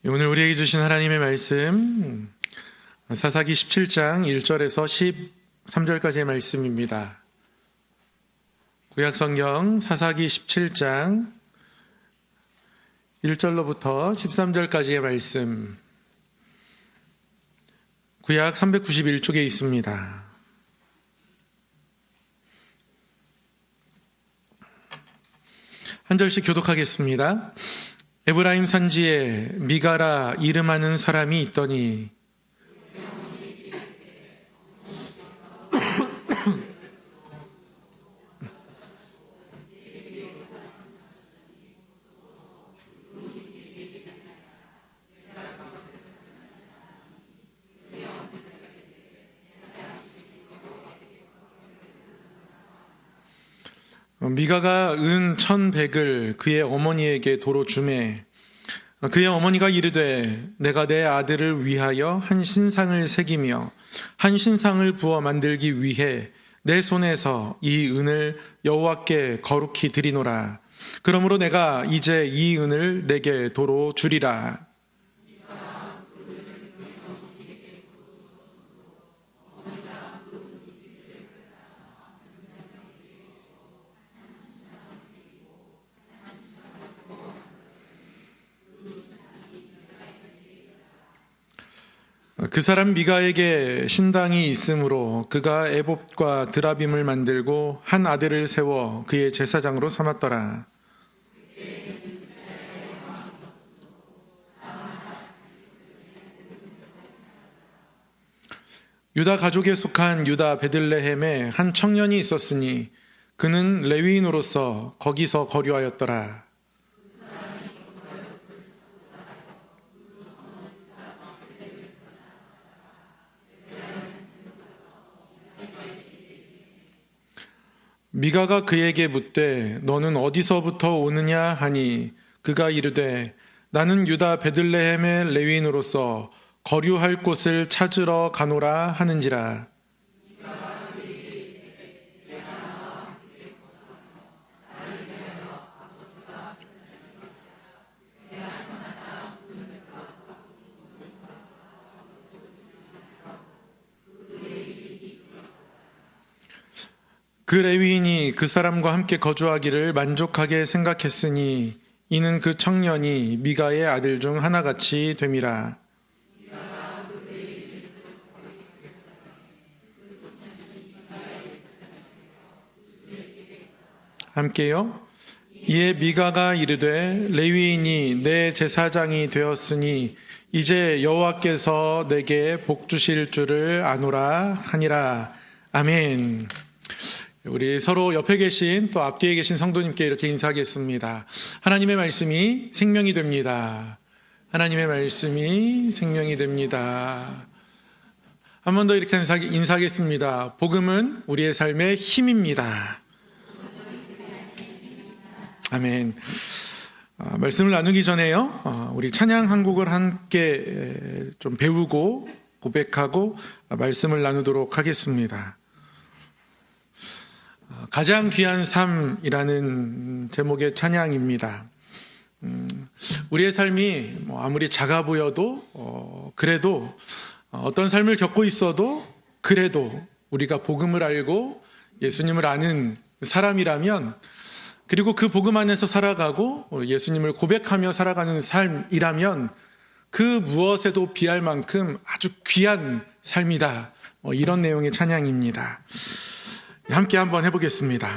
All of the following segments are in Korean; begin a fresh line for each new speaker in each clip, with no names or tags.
오늘 우리에게 주신 하나님의 말씀 사사기 17장 1절에서 13절까지의 말씀입니다. 구약성경 사사기 17장 1절로부터 13절까지의 말씀, 구약 391쪽에 있습니다. 한 절씩 교독하겠습니다. 에브라임 산지에 미가라 이름하는 사람이 있더니 미가가 은 1,100을 그의 어머니에게 도로 주매 그의 어머니가 이르되 내가 내 아들을 위하여 한 신상을 새기며 한 신상을 부어 만들기 위해 내 손에서 이 은을 여호와께 거룩히 드리노라. 그러므로 내가 이제 이 은을 내게 도로 주리라. 그 사람 미가에게 신당이 있으므로 그가 에봇과 드라빔을 만들고 한 아들을 세워 그의 제사장으로 삼았더라. 유다 가족에 속한 유다 베들레헴에 한 청년이 있었으니 그는 레위인으로서 거기서 거류하였더라. 미가가 그에게 묻되 너는 어디서부터 오느냐 하니 그가 이르되 나는 유다 베들레헴의 레위인으로서 거류할 곳을 찾으러 가노라 하는지라. 그 레위인이 그 사람과 함께 거주하기를 만족하게 생각했으니 이는 그 청년이 미가의 아들 중 하나같이 됨이라. 함께요. 이에 미가가 이르되 레위인이 내 제사장이 되었으니 이제 여호와께서 내게 복 주실 줄을 아노라 하니라. 아멘. 우리 서로 옆에 계신 또 앞뒤에 계신 성도님께 이렇게 인사하겠습니다. 하나님의 말씀이 생명이 됩니다. 하나님의 말씀이 생명이 됩니다. 한 번 더 이렇게 인사하겠습니다. 복음은 우리의 삶의 힘입니다. 아멘. 말씀을 나누기 전에요, 우리 찬양 한 곡을 함께 좀 배우고 고백하고 말씀을 나누도록 하겠습니다. 가장 귀한 삶이라는 제목의 찬양입니다. 우리의 삶이 아무리 작아 보여도 그래도 어떤 삶을 겪고 있어도 그래도 우리가 복음을 알고 예수님을 아는 사람이라면, 그리고 그 복음 안에서 살아가고 예수님을 고백하며 살아가는 삶이라면 그 무엇에도 비할 만큼 아주 귀한 삶이다. 이런 내용의 찬양입니다. 함께 한번 해보겠습니다.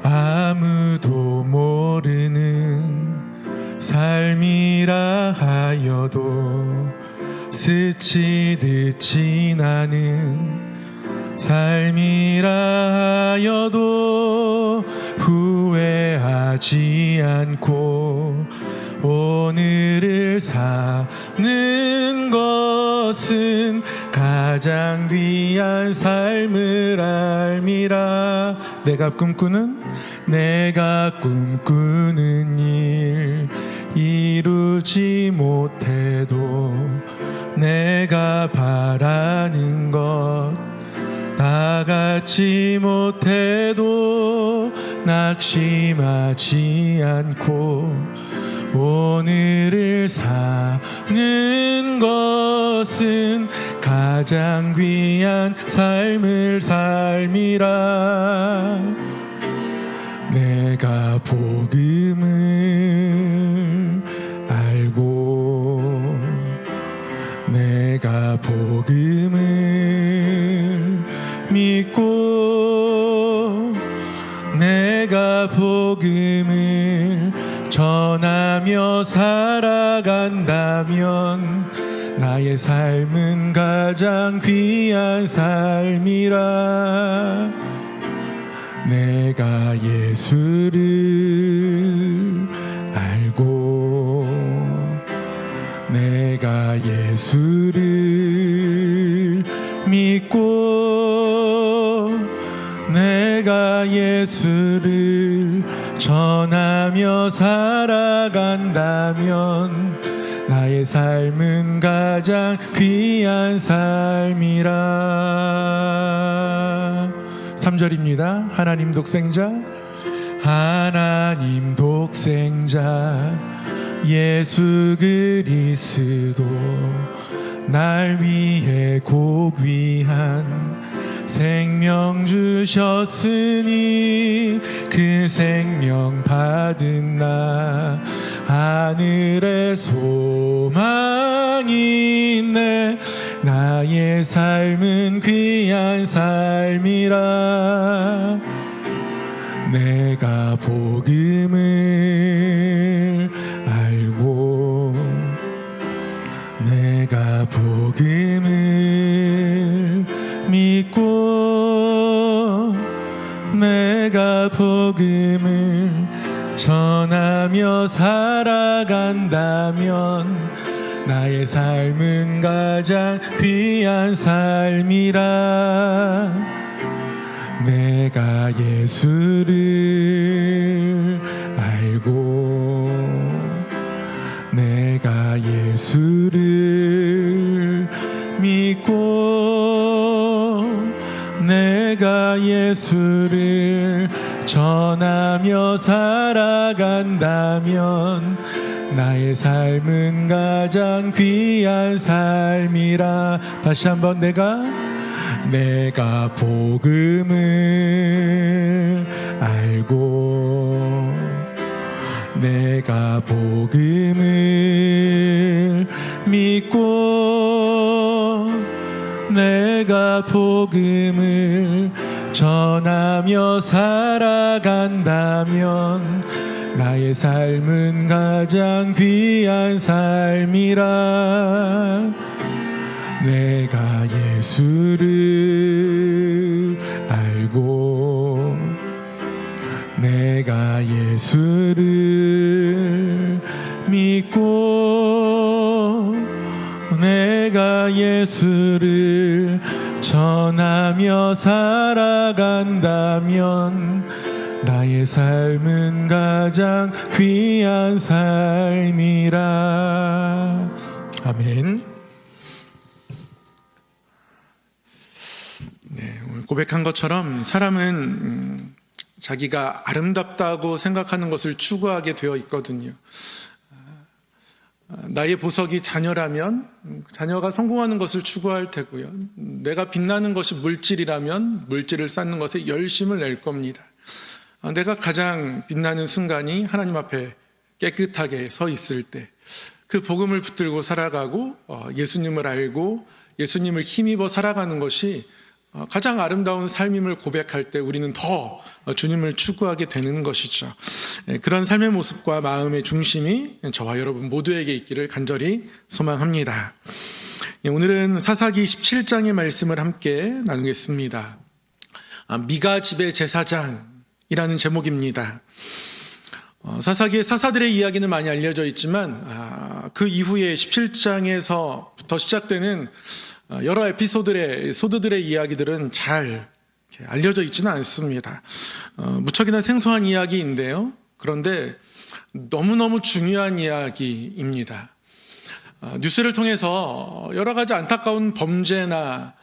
아무도 모르는 삶이라 하여도 스치듯 지나는 삶이라 하여도 후회하지 않고 오늘을 사는 것은 가장 귀한 삶을 알미라. 내가 꿈꾸는 일 이루지 못해도 내 내가 바라는 것 다 갖지 못해도 낙심하지 않고 오늘을 사는 것은 가장 귀한 삶을 삶이라. 내가 복음을 알고 내가 복음을 믿고 내가 복음을 전하며 살아간다면 나의 삶은 가장 귀한 삶이라. 내가 예수를 알고 내가 예수를 믿고 내가 예수를 전하며 살아간다면 나의 삶은 가장 귀한 삶이라. 3절입니다. 하나님 독생자, 하나님 독생자 예수 그리스도 날 위해 고귀한 생명 주셨으니 그 생명 받은 나 하늘의 소망이 있네. 나의 삶은 귀한 삶이라. 내가 복음을 알고 내가 복음을 믿고 내가 복음을 전하며 살아간다면 나의 삶은 가장 귀한 삶이라. 내가 예수를 알고 내가 예수를 믿고 내가 예수를 전하며 살아간다면 나의 삶은 가장 귀한 삶이라. 다시 한번 내가 복음을 알고 내가 복음을 믿고 내가 복음을 전하며 살아간다면 나의 삶은 가장 귀한 삶이라. 내가 예수를 알고 내가 예수를 믿고 내가 예수를 전하며 살아간다면 나의 삶은 가장 귀한 삶이라. 아멘. 네, 오늘 고백한 것처럼 사람은 자기가 아름답다고 생각하는 것을 추구하게 되어 있거든요. 나의 보석이 자녀라면 자녀가 성공하는 것을 추구할 테고요. 내가 빛나는 것이 물질이라면 물질을 쌓는 것에 열심을 낼 겁니다. 내가 가장 빛나는 순간이 하나님 앞에 깨끗하게 서 있을 때 그 복음을 붙들고 살아가고 예수님을 알고 예수님을 힘입어 살아가는 것이 가장 아름다운 삶임을 고백할 때 우리는 더 주님을 추구하게 되는 것이죠. 그런 삶의 모습과 마음의 중심이 저와 여러분 모두에게 있기를 간절히 소망합니다. 오늘은 사사기 17장의 말씀을 함께 나누겠습니다. 미가 집의 제사장이라는 제목입니다. 사사기의 사사들의 이야기는 많이 알려져 있지만 그 이후에 17장에서부터 시작되는 여러 소드들의 이야기들은 잘 알려져 있지는 않습니다. 무척이나 생소한 이야기인데요. 그런데 너무너무 중요한 이야기입니다. 뉴스를 통해서 여러 가지 안타까운 범죄나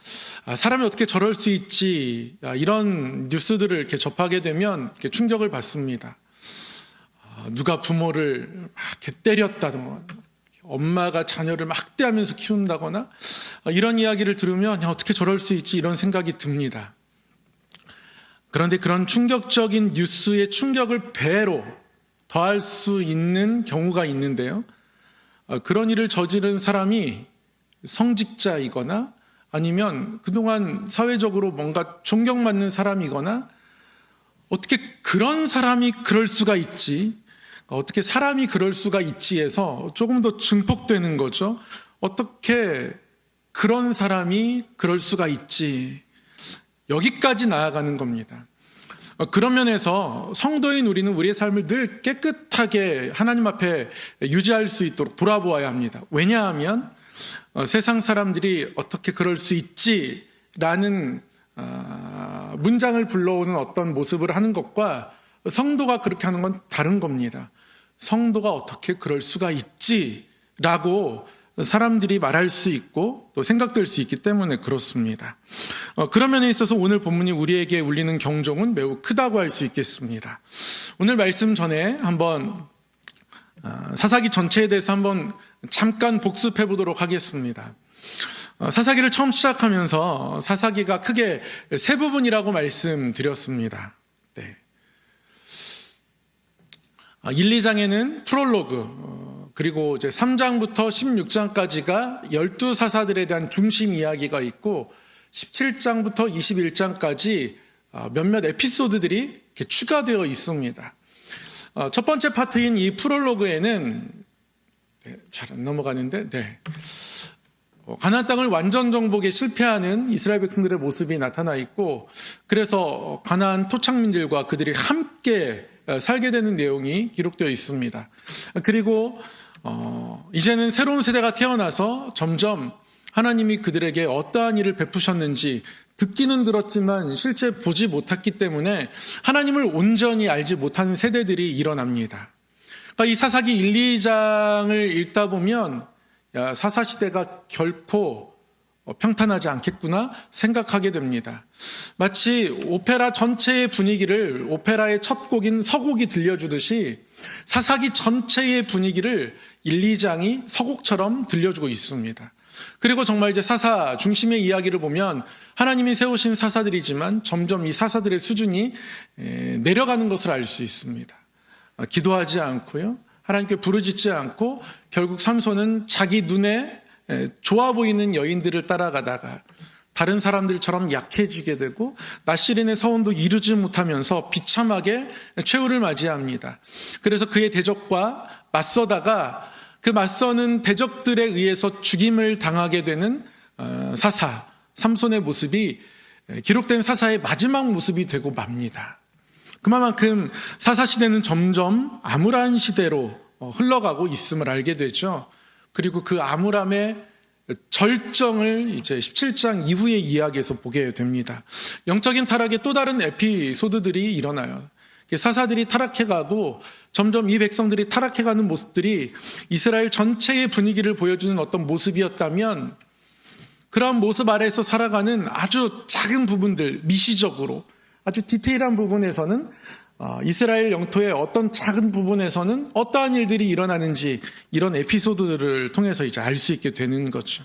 사람이 어떻게 저럴 수 있지 이런 뉴스들을 이렇게 접하게 되면 이렇게 충격을 받습니다. 누가 부모를 막 이렇게 때렸다거나 엄마가 자녀를 막 학대하면서 키운다거나 이런 이야기를 들으면 어떻게 저럴 수 있지 이런 생각이 듭니다. 그런데 그런 충격적인 뉴스의 충격을 배로 더할 수 있는 경우가 있는데요. 그런 일을 저지른 사람이 성직자이거나 아니면 그동안 사회적으로 뭔가 존경받는 사람이거나 어떻게 그런 사람이 그럴 수가 있지? 어떻게 사람이 그럴 수가 있지 해서 조금 더 증폭되는 거죠. 어떻게 그런 사람이 그럴 수가 있지? 여기까지 나아가는 겁니다. 그런 면에서 성도인 우리는 우리의 삶을 늘 깨끗하게 하나님 앞에 유지할 수 있도록 돌아보아야 합니다. 왜냐하면 세상 사람들이 어떻게 그럴 수 있지라는 문장을 불러오는 어떤 모습을 하는 것과 성도가 그렇게 하는 건 다른 겁니다. 성도가 어떻게 그럴 수가 있지라고 사람들이 말할 수 있고 또 생각될 수 있기 때문에 그렇습니다. 그런 면에 있어서 오늘 본문이 우리에게 울리는 경종은 매우 크다고 할 수 있겠습니다. 오늘 말씀 전에 한번 사사기 전체에 대해서 한번 잠깐 복습해 보도록 하겠습니다. 사사기를 처음 시작하면서 사사기가 크게 세 부분이라고 말씀드렸습니다. 네. 1, 2장에는 프롤로그, 그리고 이제 3장부터 16장까지가 12사사들에 대한 중심 이야기가 있고 17장부터 21장까지 몇몇 에피소드들이 이렇게 추가되어 있습니다. 첫 번째 파트인 이 프롤로그에는 잘 안 넘어가는데 가나안 땅을 완전 정복에 실패하는 이스라엘 백성들의 모습이 나타나 있고 그래서 가나안 토착민들과 그들이 함께 살게 되는 내용이 기록되어 있습니다. 그리고 이제는 새로운 세대가 태어나서 점점 하나님이 그들에게 어떠한 일을 베푸셨는지 듣기는 들었지만 실제 보지 못했기 때문에 하나님을 온전히 알지 못하는 세대들이 일어납니다. 그러니까 이 사사기 1, 2장을 읽다 보면 사사시대가 결코 평탄하지 않겠구나 생각하게 됩니다. 마치 오페라 전체의 분위기를 오페라의 첫 곡인 서곡이 들려주듯이 사사기 전체의 분위기를 1, 2장이 서곡처럼 들려주고 있습니다. 그리고 정말 이제 사사 중심의 이야기를 보면 하나님이 세우신 사사들이지만 점점 이 사사들의 수준이 내려가는 것을 알 수 있습니다. 기도하지 않고요. 하나님께 부르짖지 않고 결국 삼손은 자기 눈에 좋아 보이는 여인들을 따라가다가 다른 사람들처럼 약해지게 되고 나시린의 서원도 이루지 못하면서 비참하게 최후를 맞이합니다. 그래서 그의 대적과 맞서다가 그 맞서는 대적들에 의해서 죽임을 당하게 되는 사사 삼손의 모습이 기록된 사사의 마지막 모습이 되고 맙니다. 그만큼 사사시대는 점점 암울한 시대로 흘러가고 있음을 알게 되죠. 그리고 그 암울함의 절정을 이제 17장 이후의 이야기에서 보게 됩니다. 영적인 타락의 또 다른 에피소드들이 일어나요. 사사들이 타락해가고 점점 이 백성들이 타락해가는 모습들이 이스라엘 전체의 분위기를 보여주는 어떤 모습이었다면 그런 모습 아래에서 살아가는 아주 작은 부분들, 미시적으로 아주 디테일한 부분에서는 이스라엘 영토의 어떤 작은 부분에서는 어떠한 일들이 일어나는지 이런 에피소드들을 통해서 이제 알 수 있게 되는 거죠.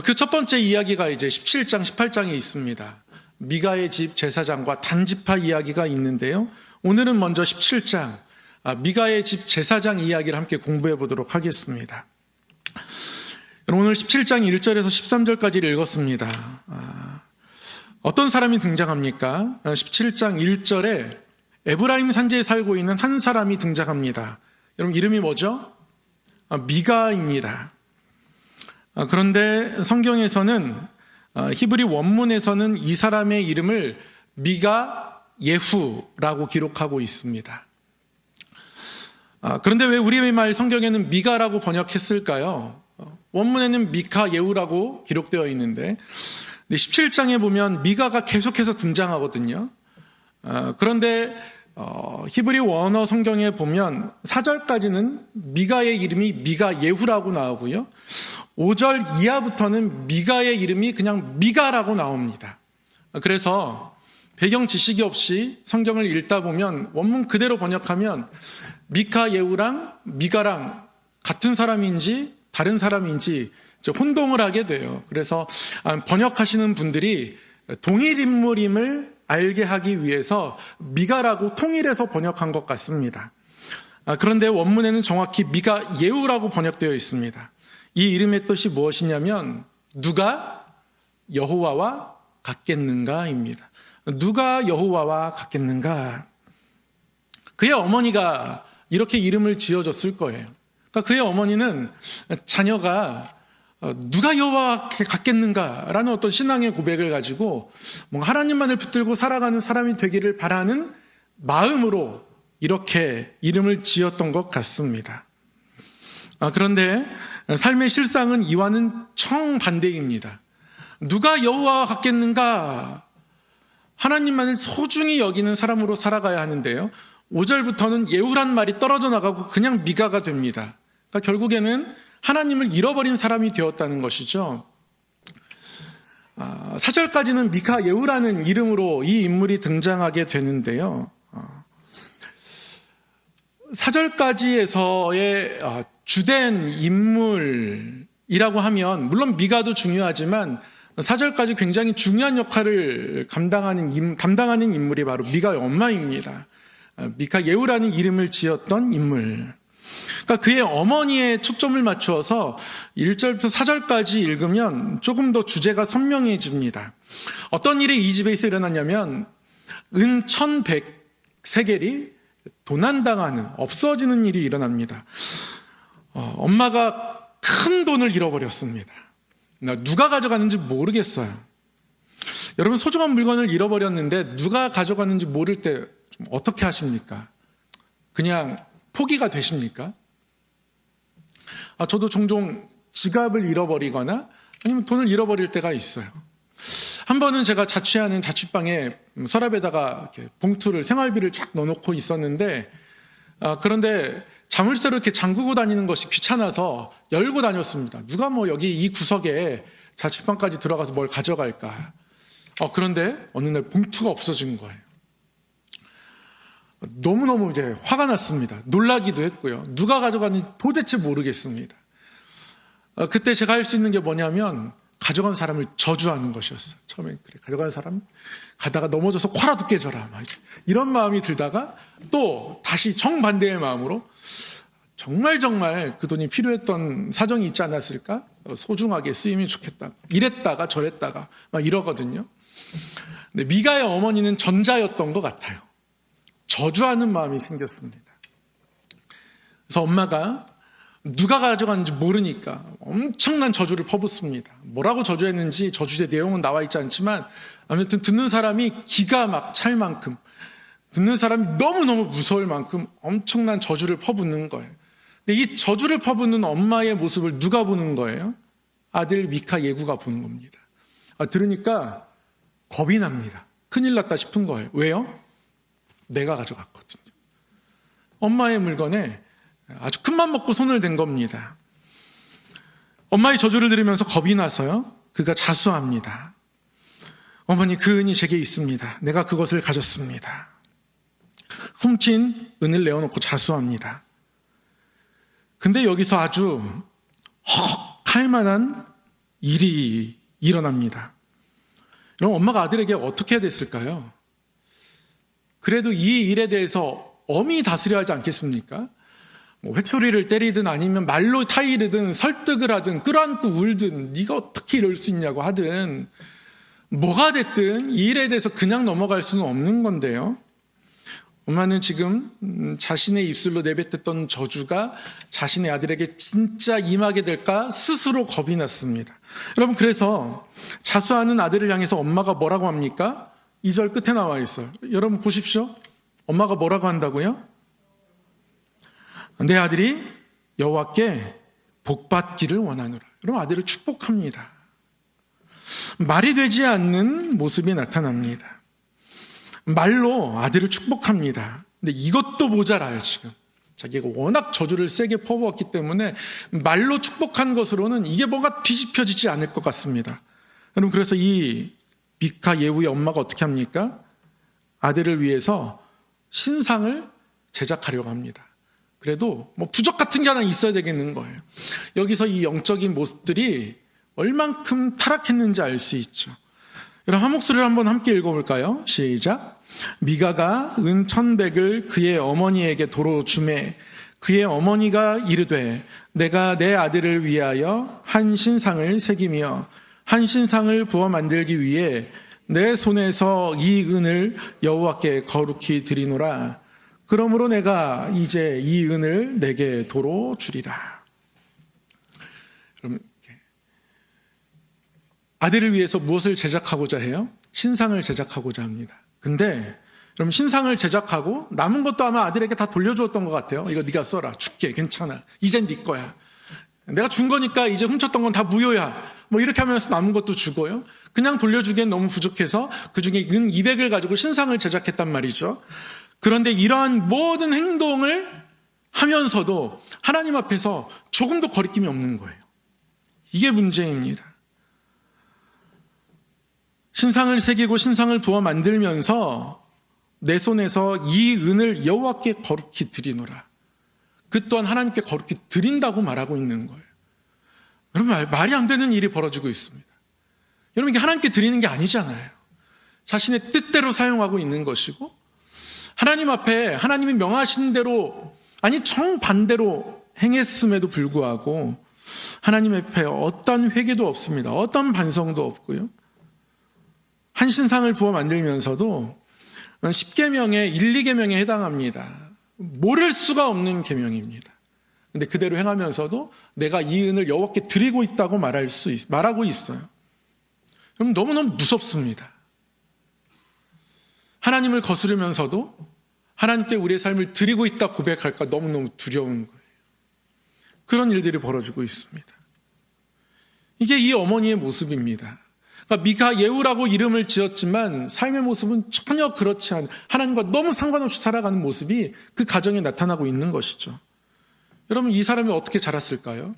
그 첫 번째 이야기가 이제 17장, 18장에 있습니다. 미가의 집 제사장과 단지파 이야기가 있는데요. 오늘은 먼저 17장, 미가의 집 제사장 이야기를 함께 공부해 보도록 하겠습니다. 오늘 17장 1절에서 13절까지를 읽었습니다. 어떤 사람이 등장합니까? 17장 1절에 에브라임 산지에 살고 있는 한 사람이 등장합니다. 여러분 이름이 뭐죠? 미가입니다. 그런데 성경에서는 히브리 원문에서는 이 사람의 이름을 미가 예후라고 기록하고 있습니다. 그런데 왜 우리의 말 성경에는 미가라고 번역했을까요? 원문에는 미카 예후라고 기록되어 있는데 17장에 보면 미가가 계속해서 등장하거든요. 그런데 히브리 원어 성경에 보면 4절까지는 미가의 이름이 미가 예후라고 나오고요. 5절 이하부터는 미가의 이름이 그냥 미가라고 나옵니다. 그래서 배경 지식이 없이 성경을 읽다 보면 원문 그대로 번역하면 미카 예후랑 미가랑 같은 사람인지 다른 사람인지 혼동을 하게 돼요. 그래서 번역하시는 분들이 동일 인물임을 알게 하기 위해서 미가라고 통일해서 번역한 것 같습니다. 그런데 원문에는 정확히 미가 예후라고 번역되어 있습니다. 이 이름의 뜻이 무엇이냐면 누가 여호와와 같겠는가입니다. 누가 여호와와 같겠는가? 그의 어머니가 이렇게 이름을 지어줬을 거예요. 그러니까 그의 어머니는 자녀가 누가 여호와와 같겠는가라는 어떤 신앙의 고백을 가지고 뭔가 하나님만을 붙들고 살아가는 사람이 되기를 바라는 마음으로 이렇게 이름을 지었던 것 같습니다. 그런데 삶의 실상은 이와는 정반대입니다. 누가 여호와와 같겠는가? 하나님만을 소중히 여기는 사람으로 살아가야 하는데요. 5절부터는 예후란 말이 떨어져 나가고 그냥 미가가 됩니다. 그러니까 결국에는 하나님을 잃어버린 사람이 되었다는 것이죠. 4절까지는 미카 예후라는 이름으로 이 인물이 등장하게 되는데요. 4절까지에서의 주된 인물이라고 하면 물론 미가도 중요하지만 4절까지 굉장히 중요한 역할을 담당하는 인물이 바로 미가의 엄마입니다. 미카 예후라는 이름을 지었던 인물. 그러니까 그의 어머니에 초점을 맞추어서 1절부터 4절까지 읽으면 조금 더 주제가 선명해집니다. 어떤 일이 이 집에서 일어났냐면 은 1100세겔이 도난당하는, 없어지는 일이 일어납니다. 엄마가 큰 돈을 잃어버렸습니다. 누가 가져가는지 모르겠어요. 여러분 소중한 물건을 잃어버렸는데 누가 가져가는지 모를 때 좀 어떻게 하십니까? 그냥 포기가 되십니까? 저도 종종 지갑을 잃어버리거나 아니면 돈을 잃어버릴 때가 있어요. 한 번은 제가 자취하는 자취방에 서랍에다가 이렇게 봉투를, 생활비를 쫙 넣어놓고 있었는데 그런데 자물쇠로 이렇게 잠그고 다니는 것이 귀찮아서 열고 다녔습니다. 누가 여기 이 구석에 자취방까지 들어가서 뭘 가져갈까. 그런데 어느 날 봉투가 없어진 거예요. 너무너무 이제 화가 났습니다. 놀라기도 했고요. 누가 가져갔는지 도대체 모르겠습니다. 그때 제가 할 수 있는 게 뭐냐면 가져간 사람을 저주하는 것이었어요. 처음에 그래, 가져간 사람 가다가 넘어져서 코라도 깨져라 이런 마음이 들다가 또 다시 정반대의 마음으로 정말 그 돈이 필요했던 사정이 있지 않았을까? 소중하게 쓰이면 좋겠다. 이랬다가 저랬다가 막 이러거든요. 근데 미가의 어머니는 전자였던 것 같아요. 저주하는 마음이 생겼습니다. 그래서 엄마가 누가 가져갔는지 모르니까 엄청난 저주를 퍼붓습니다. 뭐라고 저주했는지 저주의 내용은 나와 있지 않지만 아무튼 듣는 사람이 기가 막 찰 만큼, 듣는 사람이 너무너무 무서울 만큼 엄청난 저주를 퍼붓는 거예요. 근데 이 저주를 퍼붓는 엄마의 모습을 누가 보는 거예요? 아들 미카 예후가 보는 겁니다. 들으니까 겁이 납니다. 큰일 났다 싶은 거예요. 왜요? 내가 가져갔거든요. 엄마의 물건에 아주 큰맘 먹고 손을 댄 겁니다. 엄마의 저주를 들으면서 겁이 나서요. 그가 자수합니다. 어머니, 그 은이 제게 있습니다. 내가 그것을 가졌습니다. 훔친 은을 내어놓고 자수합니다. 근데 여기서 아주 할 만한 일이 일어납니다. 그럼 엄마가 아들에게 어떻게 해야 됐을까요? 그래도 이 일에 대해서 엄히 다스려야 하지 않겠습니까? 회초리를 때리든 아니면 말로 타이르든 설득을 하든 끌어안고 울든 네가 어떻게 이럴 수 있냐고 하든 뭐가 됐든 이 일에 대해서 그냥 넘어갈 수는 없는 건데요. 엄마는 지금 자신의 입술로 내뱉었던 저주가 자신의 아들에게 진짜 임하게 될까 스스로 겁이 났습니다. 여러분, 그래서 자수하는 아들을 향해서 엄마가 뭐라고 합니까? 2절 끝에 나와 있어요. 여러분 보십시오. 엄마가 뭐라고 한다고요? 내 아들이 여호와께 복받기를 원하노라. 여러분, 아들을 축복합니다. 말이 되지 않는 모습이 나타납니다. 말로 아들을 축복합니다. 근데 이것도 모자라요, 지금. 자기가 워낙 저주를 세게 퍼부었기 때문에 말로 축복한 것으로는 이게 뭔가 뒤집혀지지 않을 것 같습니다. 여러분, 그래서 이 미카 예후의 엄마가 어떻게 합니까? 아들을 위해서 신상을 제작하려고 합니다. 그래도 뭐 부적 같은 게 하나 있어야 되겠는 거예요. 여기서 이 영적인 모습들이 얼만큼 타락했는지 알 수 있죠. 여러분, 한 목소리를 한번 함께 읽어볼까요? 시작. 미가가 은 1,100을 그의 어머니에게 도로 주매 그의 어머니가 이르되 내가 내 아들을 위하여 한 신상을 새기며 한 신상을 부어 만들기 위해 내 손에서 이 은을 여호와께 거룩히 드리노라. 그러므로 내가 이제 이 은을 내게 도로 주리라. 그럼 아들을 위해서 무엇을 제작하고자 해요? 신상을 제작하고자 합니다. 근데 그럼 신상을 제작하고 남은 것도 아마 아들에게 다 돌려주었던 것 같아요. 이거 네가 써라. 줄게. 괜찮아. 이젠 네 거야. 내가 준 거니까 이제 훔쳤던 건 다 무효야. 뭐 이렇게 하면서 남은 것도 주고요. 그냥 돌려주기엔 너무 부족해서 그중에 은 200을 가지고 신상을 제작했단 말이죠. 그런데 이러한 모든 행동을 하면서도 하나님 앞에서 조금도 거리낌이 없는 거예요. 이게 문제입니다. 신상을 새기고 신상을 부어 만들면서 내 손에서 이 은을 여호와께 거룩히 드리노라. 그 또한 하나님께 거룩히 드린다고 말하고 있는 거예요. 여러분, 말이 안 되는 일이 벌어지고 있습니다. 여러분, 이게 하나님께 드리는 게 아니잖아요. 자신의 뜻대로 사용하고 있는 것이고 하나님 앞에 하나님이 명하신 대로, 아니 정반대로 행했음에도 불구하고 하나님 앞에 어떤 회개도 없습니다. 어떤 반성도 없고요. 한 신상을 부어 만들면서도 10계명의 1, 2계명에 해당합니다. 모를 수가 없는 계명입니다. 근데 그대로 행하면서도 내가 이 은을 여호와께 드리고 있다고 말하고 있어요. 그럼 너무너무 무섭습니다. 하나님을 거스르면서도 하나님께 우리의 삶을 드리고 있다 고백할까 너무너무 두려운 거예요. 그런 일들이 벌어지고 있습니다. 이게 이 어머니의 모습입니다. 그러니까 미카 예후라고 이름을 지었지만 삶의 모습은 전혀 그렇지 않은, 하나님과 너무 상관없이 살아가는 모습이 그 가정에 나타나고 있는 것이죠. 여러분, 이 사람이 어떻게 자랐을까요?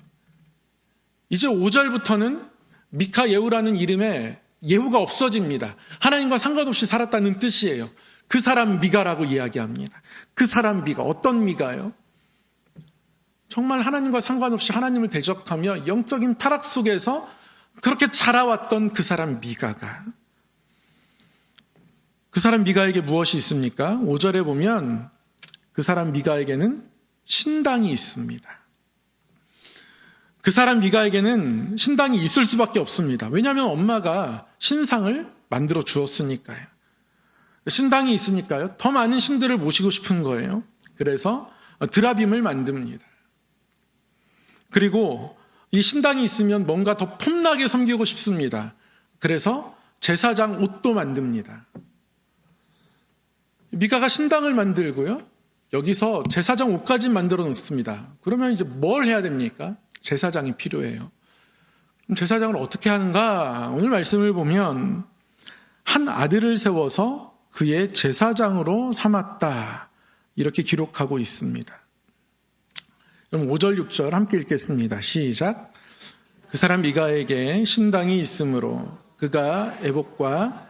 이제 5절부터는 미카 예후라는 이름에 예후가 없어집니다. 하나님과 상관없이 살았다는 뜻이에요. 그 사람 미가라고 이야기합니다. 그 사람 미가, 어떤 미가요? 정말 하나님과 상관없이 하나님을 대적하며 영적인 타락 속에서 그렇게 자라왔던 그 사람 미가가, 그 사람 미가에게 무엇이 있습니까? 5절에 보면 그 사람 미가에게는 신당이 있습니다. 그 사람 미가에게는 신당이 있을 수밖에 없습니다. 왜냐하면 엄마가 신상을 만들어 주었으니까요. 신당이 있으니까요. 더 많은 신들을 모시고 싶은 거예요. 그래서 드라빔을 만듭니다. 그리고 이 신당이 있으면 뭔가 더 폼나게 섬기고 싶습니다. 그래서 제사장 옷도 만듭니다. 미가가 신당을 만들고요. 여기서 제사장 옷까지 만들어 놓습니다. 그러면 이제 뭘 해야 됩니까? 제사장이 필요해요. 그럼 제사장을 어떻게 하는가? 오늘 말씀을 보면 한 아들을 세워서 그의 제사장으로 삼았다. 이렇게 기록하고 있습니다. 그럼 5절, 6절 함께 읽겠습니다. 시작. 그 사람 미가에게 신당이 있으므로 그가 애복과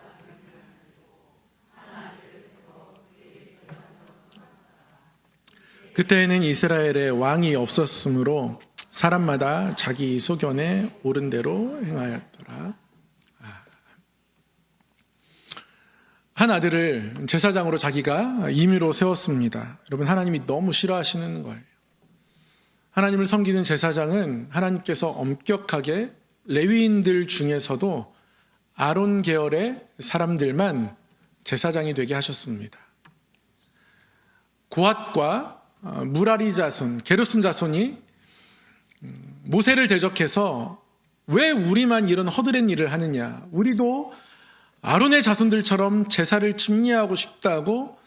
그때에는 이스라엘에 왕이 없었으므로 사람마다 자기 소견에 옳은 대로 행하였더라. 한 아들을 제사장으로 자기가 임의로 세웠습니다. 여러분, 하나님이 너무 싫어하시는 거예요. 하나님을 섬기는 제사장은 하나님께서 엄격하게 레위인들 중에서도 아론 계열의 사람들만 제사장이 되게 하셨습니다. 고핫과 무라리 자손, 게르손 자손이 모세를 대적해서 왜 우리만 이런 허드렛 일을 하느냐, 우리도 아론의 자손들처럼 제사를 침례하고 싶다고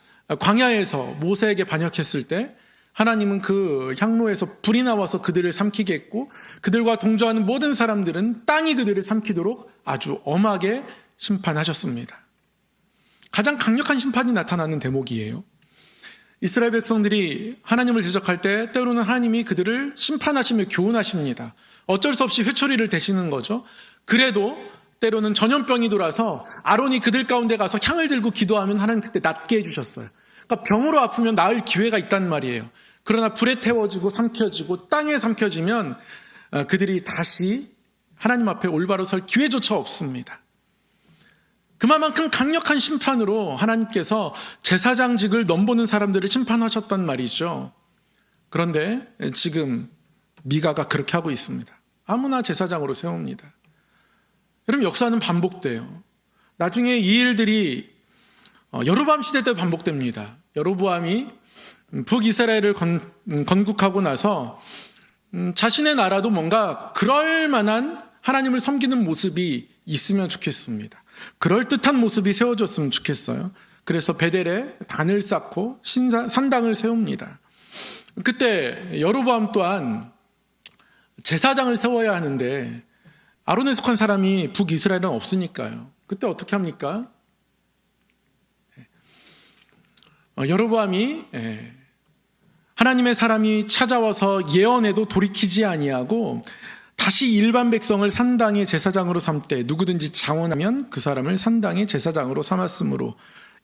광야에서 모세에게 반역했을 때 하나님은 그 향로에서 불이 나와서 그들을 삼키겠고 그들과 동조하는 모든 사람들은 땅이 그들을 삼키도록 아주 엄하게 심판하셨습니다. 가장 강력한 심판이 나타나는 대목이에요. 이스라엘 백성들이 하나님을 대적할 때 때로는 하나님이 그들을 심판하시며 교훈하십니다. 어쩔 수 없이 회초리를 대시는 거죠. 그래도 때로는 전염병이 돌아서 아론이 그들 가운데 가서 향을 들고 기도하면 하나님 그때 낫게 해주셨어요. 그러니까 병으로 아프면 나을 기회가 있단 말이에요. 그러나 불에 태워지고 삼켜지고 땅에 삼켜지면 그들이 다시 하나님 앞에 올바로 설 기회조차 없습니다. 그만큼 강력한 심판으로 하나님께서 제사장직을 넘보는 사람들을 심판하셨단 말이죠. 그런데 지금 미가가 그렇게 하고 있습니다. 아무나 제사장으로 세웁니다. 여러분, 역사는 반복돼요. 나중에 이 일들이 여로보암 시대 때 반복됩니다. 여로보암이 북이스라엘을 건국하고 나서 자신의 나라도 뭔가 그럴 만한 하나님을 섬기는 모습이 있으면 좋겠습니다. 그럴듯한 모습이 세워졌으면 좋겠어요. 그래서 베델에 단을 쌓고 산당을 세웁니다. 그때 여로보암 또한 제사장을 세워야 하는데 아론에 속한 사람이 북이스라엘은 없으니까요. 그때 어떻게 합니까? 여로보암이 하나님의 사람이 찾아와서 예언에도 돌이키지 아니하고 다시 일반 백성을 산당의 제사장으로 삼되 누구든지 장원하면 그 사람을 산당의 제사장으로 삼았으므로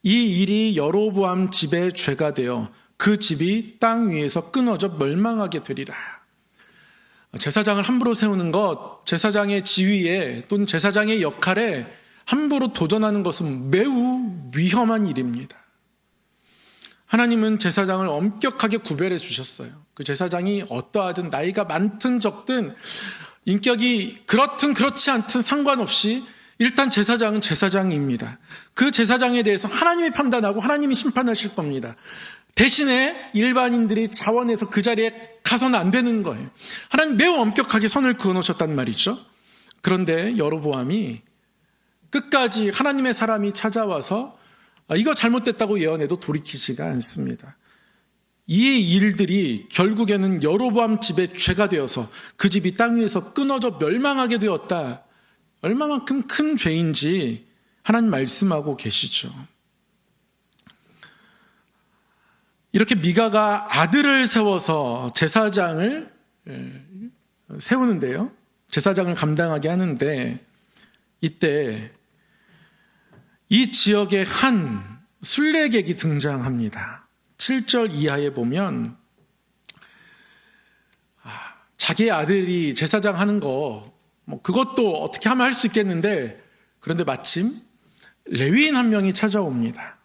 이 일이 여로보암 집의 죄가 되어 그 집이 땅 위에서 끊어져 멸망하게 되리라. 제사장을 함부로 세우는 것, 제사장의 지위에 또는 제사장의 역할에 함부로 도전하는 것은 매우 위험한 일입니다. 하나님은 제사장을 엄격하게 구별해 주셨어요. 그 제사장이 어떠하든 나이가 많든 적든 인격이 그렇든 그렇지 않든 상관없이 일단 제사장은 제사장입니다. 그 제사장에 대해서 하나님이 판단하고 하나님이 심판하실 겁니다. 대신에 일반인들이 자원해서 그 자리에 가서는 안 되는 거예요. 하나님 매우 엄격하게 선을 그어놓으셨단 말이죠. 그런데 여로보암이 끝까지 하나님의 사람이 찾아와서 이거 잘못됐다고 예언해도 돌이키지가 않습니다. 이 일들이 결국에는 여로보암 집의 죄가 되어서 그 집이 땅 위에서 끊어져 멸망하게 되었다. 얼마만큼 큰 죄인지 하나님 말씀하고 계시죠. 이렇게 미가가 아들을 세워서 제사장을 세우는데요. 제사장을 감당하게 하는데 이때 이 지역에 한 순례객이 등장합니다. 7절 이하에 보면 자기의 아들이 제사장 하는 거 그것도 어떻게 하면 할 수 있겠는데 그런데 마침 레위인 한 명이 찾아옵니다.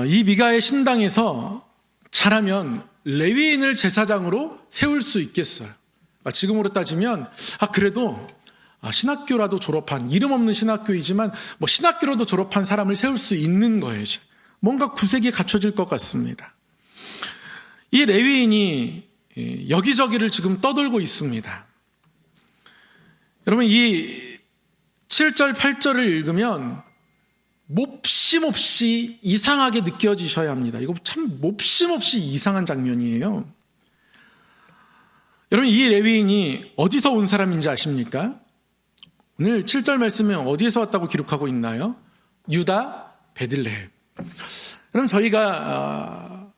이 미가의 신당에서 잘하면 레위인을 제사장으로 세울 수 있겠어요. 지금으로 따지면 그래도 신학교라도 졸업한, 이름 없는 신학교이지만 신학교라도 졸업한 사람을 세울 수 있는 거예요. 뭔가 구색이 갖춰질 것 같습니다. 이 레위인이 여기저기를 지금 떠돌고 있습니다. 여러분, 이 7절, 8절을 읽으면 몹시몹시 이상하게 느껴지셔야 합니다. 이거 참 몹시몹시 이상한 장면이에요. 여러분, 이 레위인이 어디서 온 사람인지 아십니까? 오늘 7절 말씀에 어디에서 왔다고 기록하고 있나요? 유다 베들레헴. 그럼 저희가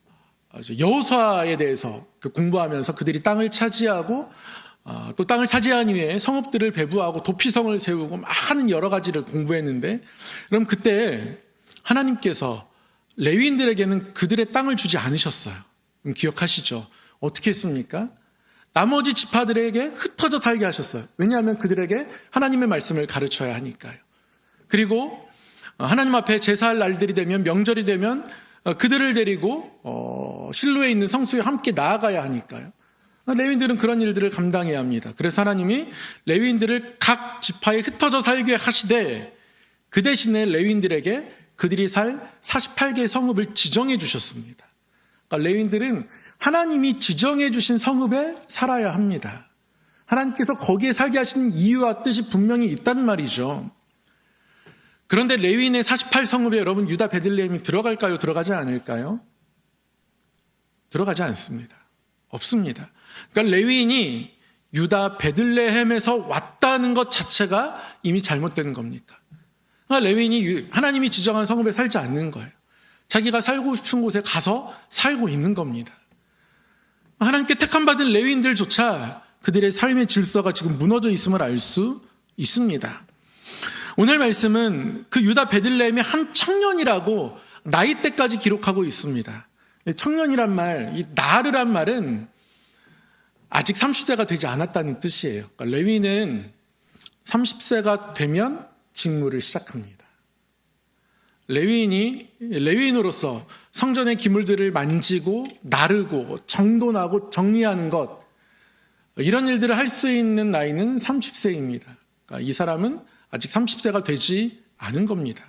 여호수아에 대해서 공부하면서 그들이 땅을 차지하고 또 땅을 차지한 이후에 성읍들을 배부하고 도피성을 세우고 많은 여러 가지를 공부했는데 그럼 그때 하나님께서 레위인들에게는 그들의 땅을 주지 않으셨어요. 기억하시죠? 어떻게 했습니까? 나머지 지파들에게 흩어져 살게 하셨어요. 왜냐하면 그들에게 하나님의 말씀을 가르쳐야 하니까요. 그리고 하나님 앞에 제사할 날들이 되면, 명절이 되면 그들을 데리고 실로에 있는 성소에 함께 나아가야 하니까요. 레위인들은 그런 일들을 감당해야 합니다. 그래서 하나님이 레위인들을 각 지파에 흩어져 살게 하시되 그 대신에 레위인들에게 그들이 살 48개의 성읍을 지정해 주셨습니다. 그러니까 레위인들은 하나님이 지정해 주신 성읍에 살아야 합니다. 하나님께서 거기에 살게 하신 이유와 뜻이 분명히 있단 말이죠. 그런데 레위인의 48성읍에 여러분 유다 베들레헴이 들어갈까요? 들어가지 않을까요? 들어가지 않습니다. 없습니다. 그러니까 레위인이 유다 베들레헴에서 왔다는 것 자체가 이미 잘못된 겁니까? 그러니까 레위인이 하나님이 지정한 성읍에 살지 않는 거예요. 자기가 살고 싶은 곳에 가서 살고 있는 겁니다. 하나님께 택함받은 레위인들조차 그들의 삶의 질서가 지금 무너져 있음을 알 수 있습니다. 오늘 말씀은 그 유다 베들레헴의 한 청년이라고 나이대까지 기록하고 있습니다. 청년이란 말, 이 나르란 말은 아직 30세가 되지 않았다는 뜻이에요. 그러니까 레위는 30세가 되면 직무를 시작합니다. 레위인으로서 성전의 기물들을 만지고 나르고 정돈하고 정리하는 것, 이런 일들을 할 수 있는 나이는 30세입니다. 그러니까 이 사람은 아직 30세가 되지 않은 겁니다.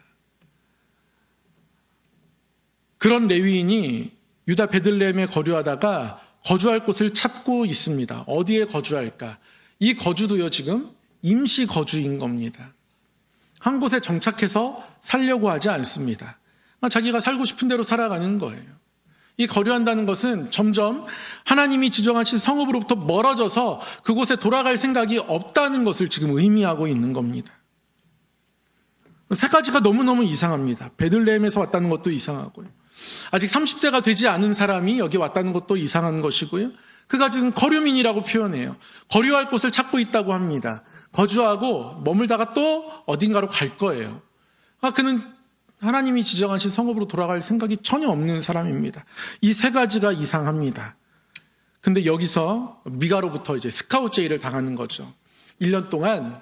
그런 레위인이 유다 베들레헴에 거류하다가 거주할 곳을 찾고 있습니다. 어디에 거주할까? 이 거주도요, 지금 임시 거주인 겁니다. 한 곳에 정착해서 살려고 하지 않습니다. 자기가 살고 싶은 대로 살아가는 거예요. 이 거류한다는 것은 점점 하나님이 지정하신 성읍으로부터 멀어져서 그곳에 돌아갈 생각이 없다는 것을 지금 의미하고 있는 겁니다. 세 가지가 너무너무 이상합니다. 베들레헴에서 왔다는 것도 이상하고요. 아직 30세가 되지 않은 사람이 여기 왔다는 것도 이상한 것이고요. 그가 지금 거류민이라고 표현해요. 거류할 곳을 찾고 있다고 합니다. 거주하고 머물다가 또 어딘가로 갈 거예요. 그는 하나님이 지정하신 성읍으로 돌아갈 생각이 전혀 없는 사람입니다. 이 세 가지가 이상합니다. 근데 여기서 미가로부터 이제 스카웃 제의를 당하는 거죠. 1년 동안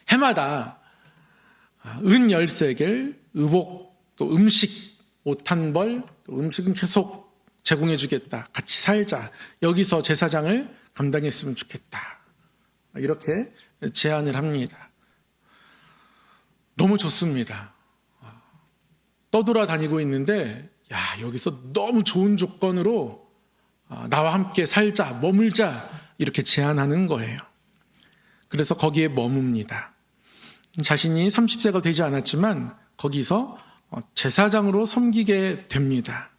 해마다 은 13개를 의복, 또 음식, 옷 한 벌, 음식은 계속 제공해 주겠다. 같이 살자. 여기서 제사장을 감당했으면 좋겠다. 이렇게 제안을 합니다. 너무 좋습니다. 떠돌아다니고 있는데 여기서 너무 좋은 조건으로 나와 함께 살자, 머물자 이렇게 제안하는 거예요. 그래서 거기에 머뭅니다. 자신이 30세가 되지 않았지만 거기서 제사장으로 섬기게 됩니다.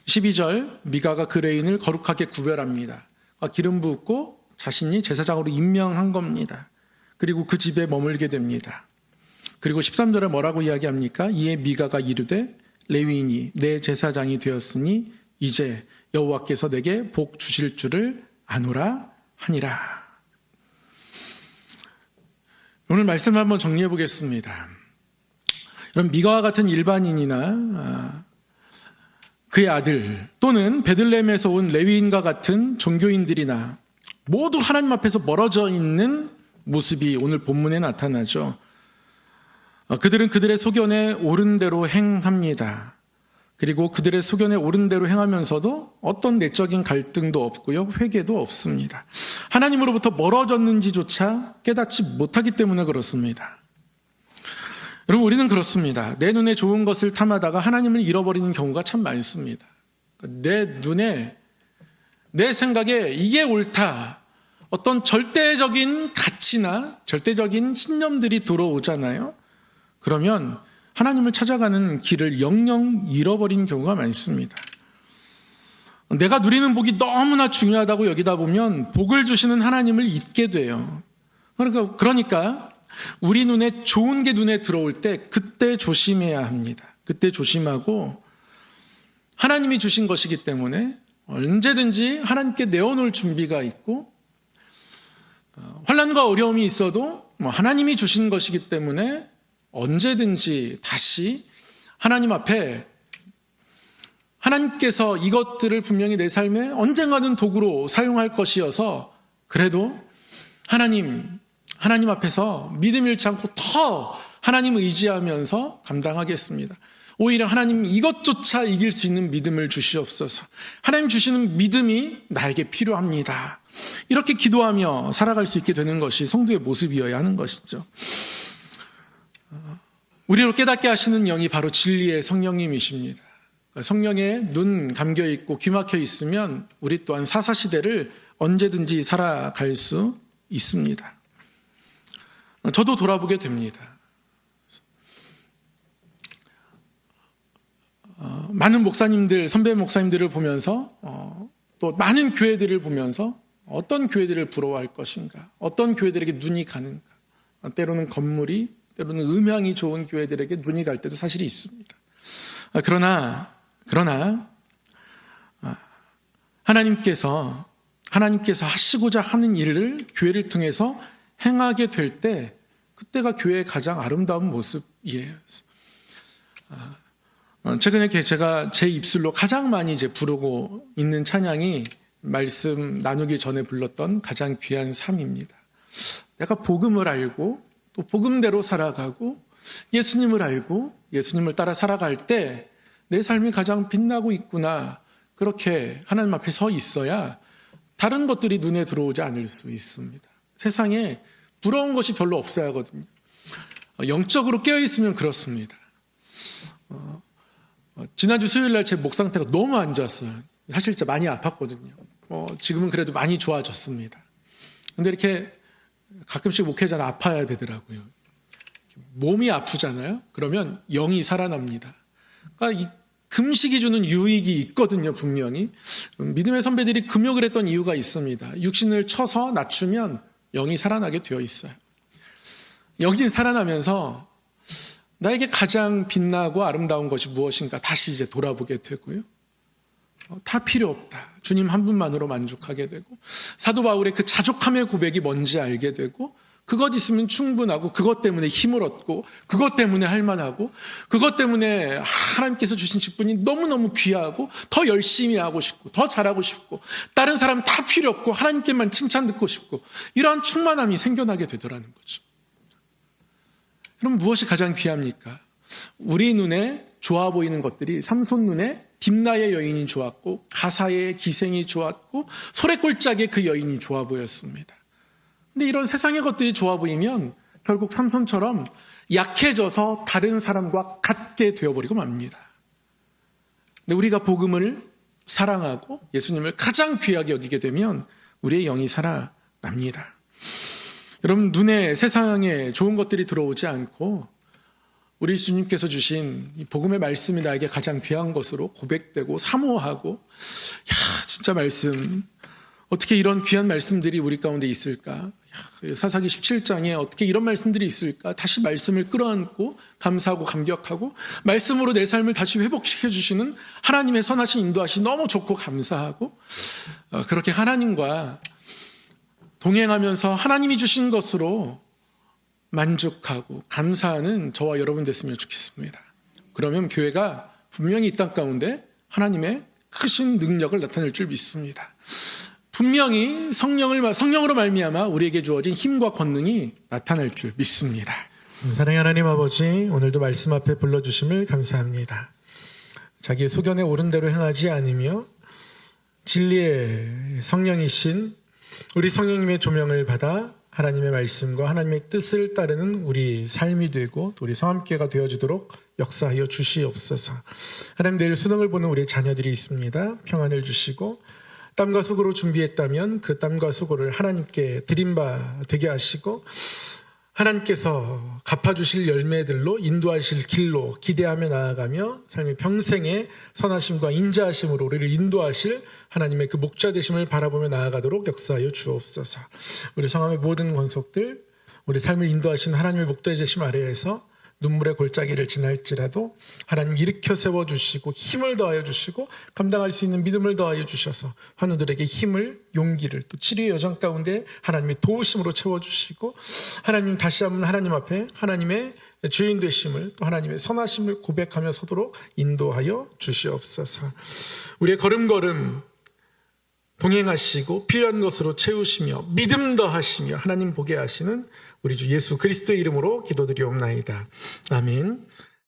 12절 미가가 그 레위인을 거룩하게 구별합니다. 기름 붓고 자신이 제사장으로 임명한 겁니다. 그리고 그 집에 머물게 됩니다. 그리고 13절에 뭐라고 이야기합니까? 이에 미가가 이르되 레위인이 내 제사장이 되었으니 이제 여호와께서 내게 복 주실 줄을 아노라 하니라. 오늘 말씀을 한번 정리해 보겠습니다. 그럼 미가와 같은 일반인이나 그의 아들 또는 베들레헴에서 온 레위인과 같은 종교인들이나 모두 하나님 앞에서 멀어져 있는 모습이 오늘 본문에 나타나죠. 그들은 그들의 소견에 옳은 대로 행합니다. 그리고 그들의 소견에 옳은 대로 행하면서도 어떤 내적인 갈등도 없고요, 회개도 없습니다. 하나님으로부터 멀어졌는지조차 깨닫지 못하기 때문에 그렇습니다. 여러분, 우리는 그렇습니다. 내 눈에 좋은 것을 탐하다가 하나님을 잃어버리는 경우가 참 많습니다. 내 눈에, 내 생각에 이게 옳다, 어떤 절대적인 가치나 절대적인 신념들이 들어오잖아요. 그러면 하나님을 찾아가는 길을 영영 잃어버린 경우가 많습니다. 내가 누리는 복이 너무나 중요하다고 여기다 보면 복을 주시는 하나님을 잊게 돼요. 그러니까 우리 눈에 좋은 게 눈에 들어올 때 그때 조심해야 합니다. 그때 조심하고 하나님이 주신 것이기 때문에 언제든지 하나님께 내어놓을 준비가 있고, 환난과 어려움이 있어도 하나님이 주신 것이기 때문에 언제든지 다시 하나님 앞에, 하나님께서 이것들을 분명히 내 삶에 언젠가는 도구로 사용할 것이어서 그래도 하나님 앞에서 믿음 잃지 않고 더 하나님 의지하면서 감당하겠습니다. 오히려 하나님 이것조차 이길 수 있는 믿음을 주시옵소서. 하나님 주시는 믿음이 나에게 필요합니다. 이렇게 기도하며 살아갈 수 있게 되는 것이 성도의 모습이어야 하는 것이죠. 우리로 깨닫게 하시는 영이 바로 진리의 성령님이십니다. 성령에 눈 감겨 있고 귀 막혀 있으면 우리 또한 사사시대를 언제든지 살아갈 수 있습니다. 저도 돌아보게 됩니다. 많은 목사님들, 선배 목사님들을 보면서 또 많은 교회들을 보면서 어떤 교회들을 부러워할 것인가, 어떤 교회들에게 눈이 가는가, 때로는 건물이, 때로는 음향이 좋은 교회들에게 눈이 갈 때도 사실이 있습니다. 그러나 하나님께서 하시고자 하는 일을 교회를 통해서 행하게 될 때, 그때가 교회의 가장 아름다운 모습이에요. 최근에 제가 제 입술로 가장 많이 이제 부르고 있는 찬양이 말씀 나누기 전에 불렀던 가장 귀한 삶입니다. 내가 복음을 알고 또 복음대로 살아가고 예수님을 알고 예수님을 따라 살아갈 때 내 삶이 가장 빛나고 있구나, 그렇게 하나님 앞에 서 있어야 다른 것들이 눈에 들어오지 않을 수 있습니다. 세상에 부러운 것이 별로 없어야 하거든요. 영적으로 깨어있으면 그렇습니다. 지난주 수요일날 제 목 상태가 너무 안 좋았어요. 사실 진짜 많이 아팠거든요. 지금은 그래도 많이 좋아졌습니다. 근데 이렇게 가끔씩 목회자는 아파야 되더라고요. 몸이 아프잖아요. 그러면 영이 살아납니다. 그러니까 이 금식이 주는 유익이 있거든요, 분명히. 믿음의 선배들이 금욕을 했던 이유가 있습니다. 육신을 쳐서 낮추면 영이 살아나게 되어 있어요. 영이 살아나면서 나에게 가장 빛나고 아름다운 것이 무엇인가 다시 이제 돌아보게 되고요. 다 필요 없다. 주님 한 분만으로 만족하게 되고, 사도 바울의 그 자족함의 고백이 뭔지 알게 되고, 그것 있으면 충분하고, 그것 때문에 힘을 얻고, 그것 때문에 할만하고, 그것 때문에 하나님께서 주신 직분이 너무너무 귀하고, 더 열심히 하고 싶고, 더 잘하고 싶고, 다른 사람 다 필요 없고 하나님께만 칭찬 듣고 싶고, 이러한 충만함이 생겨나게 되더라는 거죠. 그럼 무엇이 가장 귀합니까? 우리 눈에 좋아 보이는 것들이 삼손 눈에 딥나의 여인이 좋았고, 가사의 기생이 좋았고, 소래골짜기의 그 여인이 좋아 보였습니다. 근데 이런 세상의 것들이 좋아 보이면 결국 삼손처럼 약해져서 다른 사람과 같게 되어버리고 맙니다. 근데 우리가 복음을 사랑하고 예수님을 가장 귀하게 여기게 되면 우리의 영이 살아납니다. 여러분, 눈에 세상에 좋은 것들이 들어오지 않고 우리 주님께서 주신 이 복음의 말씀이 나에게 가장 귀한 것으로 고백되고 사모하고, 진짜 말씀, 어떻게 이런 귀한 말씀들이 우리 가운데 있을까? 사사기 17장에 어떻게 이런 말씀들이 있을까? 다시 말씀을 끌어안고 감사하고 감격하고 말씀으로 내 삶을 다시 회복시켜 주시는 하나님의 선하신 인도하시 너무 좋고 감사하고, 그렇게 하나님과 동행하면서 하나님이 주신 것으로 만족하고 감사하는 저와 여러분 됐으면 좋겠습니다. 그러면 교회가 분명히 이 땅 가운데 하나님의 크신 능력을 나타낼 줄 믿습니다. 분명히 성령으로 말미암아 우리에게 주어진 힘과 권능이 나타날 줄 믿습니다.
사랑의 하나님 아버지, 오늘도 말씀 앞에 불러주심을 감사합니다. 자기의 소견에 옳은 대로 행하지 않으며 진리의 성령이신 우리 성령님의 조명을 받아 하나님의 말씀과 하나님의 뜻을 따르는 우리 삶이 되고 또 우리 성함께가 되어지도록 역사하여 주시옵소서. 하나님, 내일 수능을 보는 우리 자녀들이 있습니다. 평안을 주시고 땀과 수고로 준비했다면 그 땀과 수고를 하나님께 드린 바 되게 하시고 하나님께서 갚아주실 열매들로 인도하실 길로 기대하며 나아가며 삶의 평생의 선하심과 인자하심으로 우리를 인도하실 하나님의 그 목자 되심을 바라보며 나아가도록 역사하여 주옵소서. 우리 성함의 모든 권속들, 우리 삶을 인도하신 하나님의 목자 되심 아래에서 눈물의 골짜기를 지날지라도 하나님 일으켜 세워주시고 힘을 더하여 주시고 감당할 수 있는 믿음을 더하여 주셔서 환우들에게 힘을, 용기를, 또 치료의 여정 가운데 하나님의 도우심으로 채워주시고 하나님 다시 한번 하나님 앞에 하나님의 주인 되심을, 또 하나님의 선하심을 고백하며 서도록 인도하여 주시옵소서. 우리의 걸음걸음 동행하시고 필요한 것으로 채우시며 믿음 더하시며 하나님 보게 하시는 우리 주 예수 그리스도의 이름으로 기도드리옵나이다. 아멘.